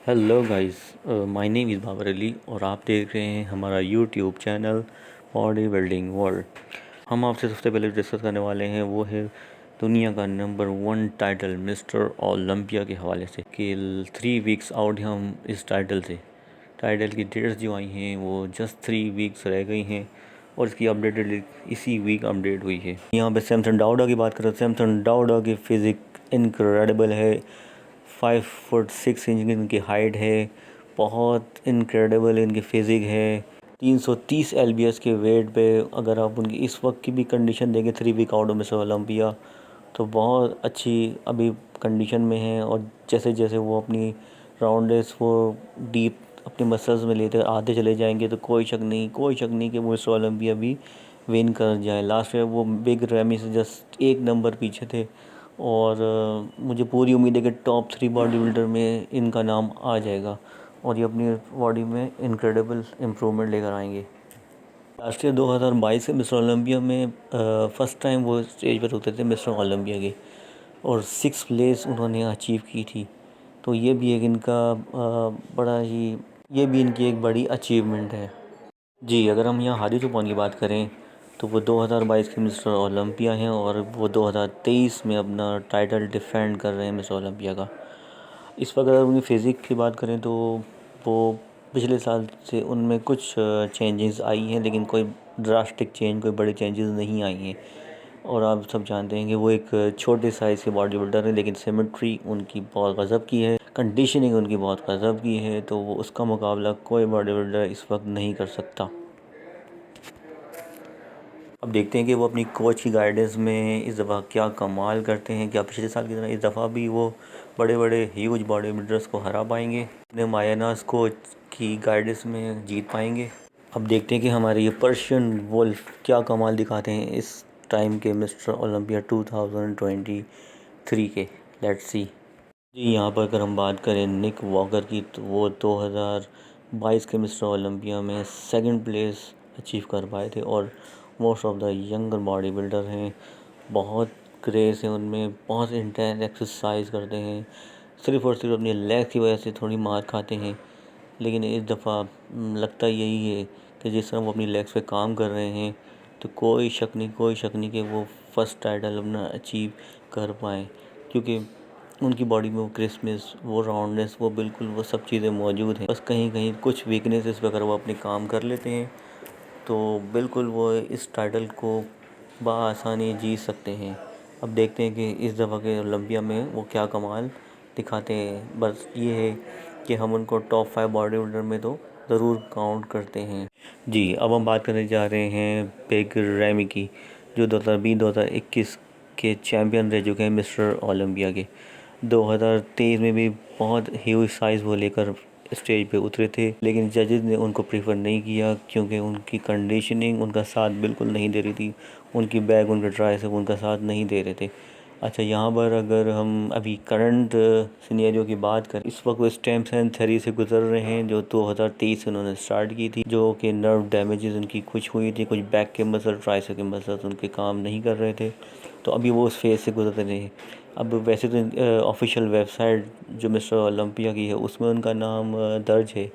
Hello guys, my name is Babar Ali और आप देख रहे हैं हमारा YouTube channel body building world. हम आपसे सबसे पहले डिस्कस करने वाले हैं वो है दुनिया का नंबर 1 टाइटल मिस्टर ओलंपिया के हवाले से कि 3 वीक्स आउट हैं हम इस टाइटल से। टाइटल की डेट्स जो आई हैं वो जस्ट 3 वीक्स रह गई हैं और इसकी अपडेटेड इसी वीक अपडेट हुई है। यहाँ पे सैमसन डाउडा की बात करें, सैमसन डाउडा की फिज़िक इनक्रेडिबल है। 5 फुट 6 इंच इनकी हाइट है, बहुत इनक्रेडिबल इनकी फिज़िक है। 330 LBS के वेट पे अगर आप उनकी इस वक्त की भी कंडीशन देखें 3 वीक आउट में से ओलंपिया, तो बहुत अच्छी अभी कंडीशन में है। और जैसे जैसे वो अपनी राउंड रेस वो डीप अपने मसल्स में लेते आते चले जाएंगे तो कोई शक नहीं कि वो मिस्टर ओलंपिया भी विन कर जाए। लास्ट ईयर वो बिग रैमी से जस्ट 1 नंबर पीछे थे और मुझे पूरी उम्मीद है कि टॉप 3 बॉडी बिल्डर में इनका नाम आ जाएगा और ये अपनी बॉडी में इनक्रेडिबल इम्प्रूवमेंट लेकर आएंगे। लास्ट ईयर 2022 के मिस्टर ओलंपिया में फर्स्ट टाइम वो स्टेज पर उतरे थे मिस्टर ओलंपिया के, और 6 प्लेस उन्होंने अचीव की थी। तो ये भी एक इनका बड़ा ही ये भी इनकी एक बड़ी अचीवमेंट है। जी, अगर हम यहाँ हादी चुपान की बात करें तो वो 2022 के मिस्टर ओलंपिया हैं और वो 2023 में अपना टाइटल डिफेंड कर रहे हैं मिस्टर ओलंपिया का। इस वक्त अगर उनकी फ़िज़िक की बात करें तो वो पिछले साल से उनमें कुछ चेंजेस आई हैं, लेकिन कोई ड्रास्टिक चेंज, कोई बड़े चेंजेस नहीं आई हैं। और आप सब जानते हैं कि वो एक छोटे साइज़ के बॉडी बिल्डर हैं, लेकिन सिमेट्री उनकी बहुत गज़ब की है, कंडीशनिंग उनकी बहुत गज़ब की है। तो वो उसका मुकाबला कोई बॉडी बिल्डर इस वक्त नहीं कर सकता। अब देखते हैं कि वो अपनी कोच की गाइडेंस में इस दफ़ा क्या कमाल करते हैं। क्या पिछले साल की तरह इस दफ़ा भी वो बड़े बड़े ह्यूज बॉडी बिल्डर्स को हरा पाएंगे, अपने मायानास कोच की गाइडेंस में जीत पाएंगे। अब देखते हैं कि हमारे ये पर्शियन वुल्फ क्या कमाल दिखाते हैं इस टाइम के मिस्टर ओलंपिया 2023 के। Let's see. जी, यहाँ पर अगर हम बात करें निक वॉकर की तो वो 2022 के मिस्टर ओलंपिया में 2nd प्लेस अचीव कर पाए थे और most of the younger body builder हैं। बहुत क्रेज़ है उनमें, बहुत इंटेंस एक्सरसाइज करते हैं, सिर्फ़ और सिर्फ अपनी लेग की वजह से थोड़ी मार खाते हैं। लेकिन इस दफ़ा लगता यही है कि जिस तरह वो अपनी लेग्स पे काम कर रहे हैं तो कोई शक नहीं कि वो फर्स्ट टाइटल अपना अचीव कर पाएँ, क्योंकि उनकी बॉडी में वो क्रिस्पनेस, वो राउंडनेस, वो बिल्कुल वो सब चीज़ें मौजूद हैं। बस कहीं कहीं कुछ वीकनेसेस पे अगर वो अपने काम कर लेते हैं तो बिल्कुल वो इस टाइटल को बआसानी जीत सकते हैं। अब देखते हैं कि इस दफ़ा के ओलंपिया में वो क्या कमाल दिखाते हैं। बस ये है कि हम उनको टॉप 5 बॉडी बिल्डर में तो ज़रूर काउंट करते हैं। जी, अब हम बात करने जा रहे हैं बिग रैमी की, जो 2020-2021 के चैम्पियन रह चुके हैं मिस्टर ओलंपिया के। 2023 में भी बहुत ह्यूज साइज़ वो लेकर स्टेज पे उतरे थे, लेकिन जजेस ने उनको प्रीफर नहीं किया क्योंकि उनकी कंडीशनिंग उनका साथ बिल्कुल नहीं दे रही थी, उनकी बैक, उनके ट्राइसेप उनका साथ नहीं दे रहे थे। अच्छा, यहाँ पर अगर हम अभी करंट सिनेरियो की बात करें, इस वक्त वो स्टेम सेल थेरेपी से गुजर रहे हैं जो 2023 से उन्होंने स्टार्ट की थी, जो कि नर्व डैमेजेस उनकी कुछ हुई थी, कुछ बैक के मसल, ट्राइसेप के मसल्स उनके काम नहीं कर रहे थे, तो अभी वो उस फेज़ से गुजर रहे हैं। अब वैसे तो ऑफिशियल वेबसाइट जो मिस्टर ओलंपिया की है उसमें उनका नाम दर्ज है,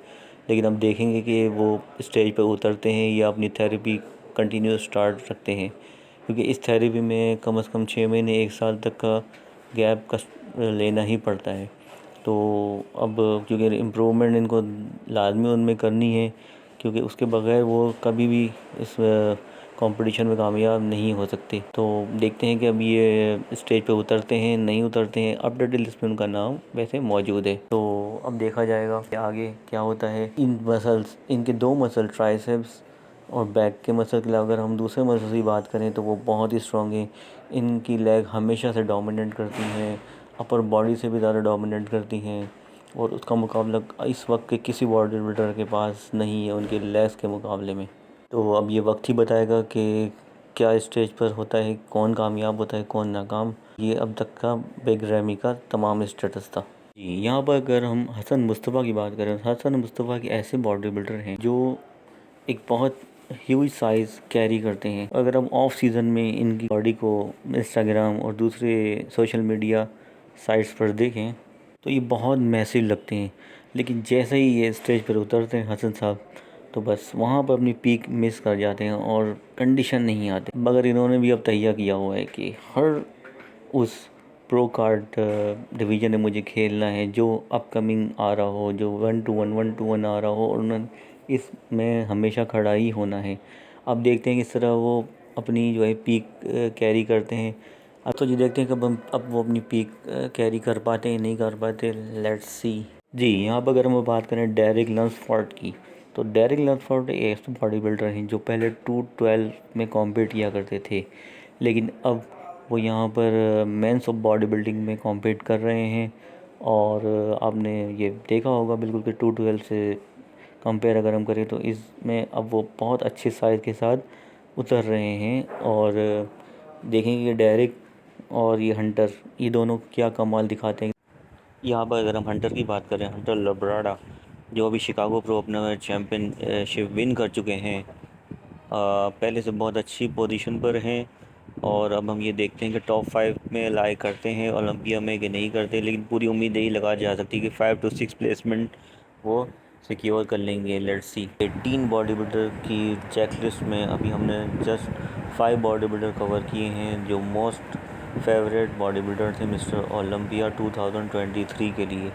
लेकिन अब देखेंगे कि वो स्टेज पर उतरते हैं या अपनी थेरेपी कंटिन्यू स्टार्ट रखते हैं, क्योंकि इस थेरेपी में कम से कम 6 महीने 1 साल तक का गैप का लेना ही पड़ता है। तो अब क्योंकि इम्प्रूवमेंट इनको लाजमी उनमें करनी है, क्योंकि उसके बगैर वो कभी भी इस कंपटीशन में कामयाब नहीं हो सकते। तो देखते हैं कि अब ये स्टेज पे उतरते हैं नहीं उतरते हैं। अपडेटेड लिस्ट में उनका नाम वैसे मौजूद है, तो अब देखा जाएगा कि आगे क्या होता है। इन मसल्स, इनके 2 मसल ट्राइसेप्स और बैक के मसल के अलावा अगर हम दूसरे मसल की बात करें तो वो बहुत ही स्ट्रॉन्ग है। इनकी लेग हमेशा से डोमिनेट करती हैं, अपर बॉडी से भी ज़्यादा डोमिनेट करती हैं, और उसका मुकाबला इस वक्त के किसी बॉडी बिल्डर के पास नहीं है उनके लेग्स के मुकाबले में। तो अब ये वक्त ही बताएगा कि क्या स्टेज पर होता है, कौन कामयाब होता है, कौन नाकाम। ये अब तक का बिग रैमी का तमाम स्टेटस था। जी, यहाँ पर अगर हम हसन मुस्तफ़ा की बात करें, हसन मुस्तफ़ा के ऐसे बॉडी बिल्डर हैं जो एक बहुत ह्यूज साइज़ कैरी करते हैं। अगर हम ऑफ सीज़न में इनकी बॉडी को इंस्टाग्राम और दूसरे सोशल मीडिया साइट्स पर देखें तो ये बहुत मैसिव लगते हैं, लेकिन जैसे ही ये स्टेज पर उतरते हैं हसन साहब, तो बस वहाँ पर अपनी पीक मिस कर जाते हैं और कंडीशन नहीं आते। मगर इन्होंने भी अब तैयार किया हुआ है कि हर उस प्रो कार्ड डिवीज़न में मुझे खेलना है जो अपकमिंग आ रहा हो, जो 1-2-1 आ रहा हो, और उन्होंने इसमें हमेशा खड़ा ही होना है। अब देखते हैं किस तरह वो अपनी जो है पीक कैरी करते हैं। अब तो ये देखते हैं कि अब वो अपनी पीक कैरी कर पाते हैं नहीं कर पाते, लेट्स सी। जी, यहाँ पर अगर हम बात करें डेरिक लंसफोर्ड की, तो डेरिक लंसफोर्ड एक ऐसे बॉडी बिल्डर हैं जो पहले 212 में कॉम्पीट किया करते थे, लेकिन अब वो यहाँ पर मेंस ऑफ बॉडी बिल्डिंग में कॉम्पीट कर रहे हैं। और आपने ये देखा होगा बिल्कुल कि 212 से कंपेयर अगर हम करें तो इसमें अब वो बहुत अच्छे साइज़ के साथ उतर रहे हैं। और देखेंगे कि डेरिक और ये हंटर, ये दोनों क्या कमाल दिखाते हैं। यहाँ पर अगर हम हंटर की बात करें, हंटर लब्राडा जो अभी Chicago pro opener championship win कर चुके हैं, पहले से बहुत अच्छी पोजीशन पर हैं। और अब हम ये देखते हैं कि टॉप 5 में लाई करते हैं ओलंपिया में कि नहीं करते, लेकिन पूरी उम्मीद यही लगा जा सकती है कि 5 to 6 प्लेसमेंट वो सिक्योर कर लेंगे। Let's see. 18 बॉडी बिल्डर की चेकलिस्ट में अभी हमने जस्ट 5 बॉडी बिल्डर कवर किए हैं जो मोस्ट फेवरेट बॉडी बिल्डर थे मिस्टर ओलंपिया 2023 के लिए।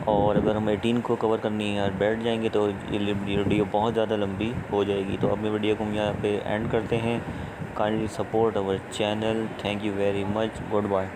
और अगर हम 18 को कवर करनी है यार बैठ जाएंगे तो ये वीडियो बहुत ज़्यादा लंबी हो जाएगी। तो अपनी वीडियो को हम यहाँ पे एंड करते हैं। Kindly support our channel. Thank you very much. Good bye.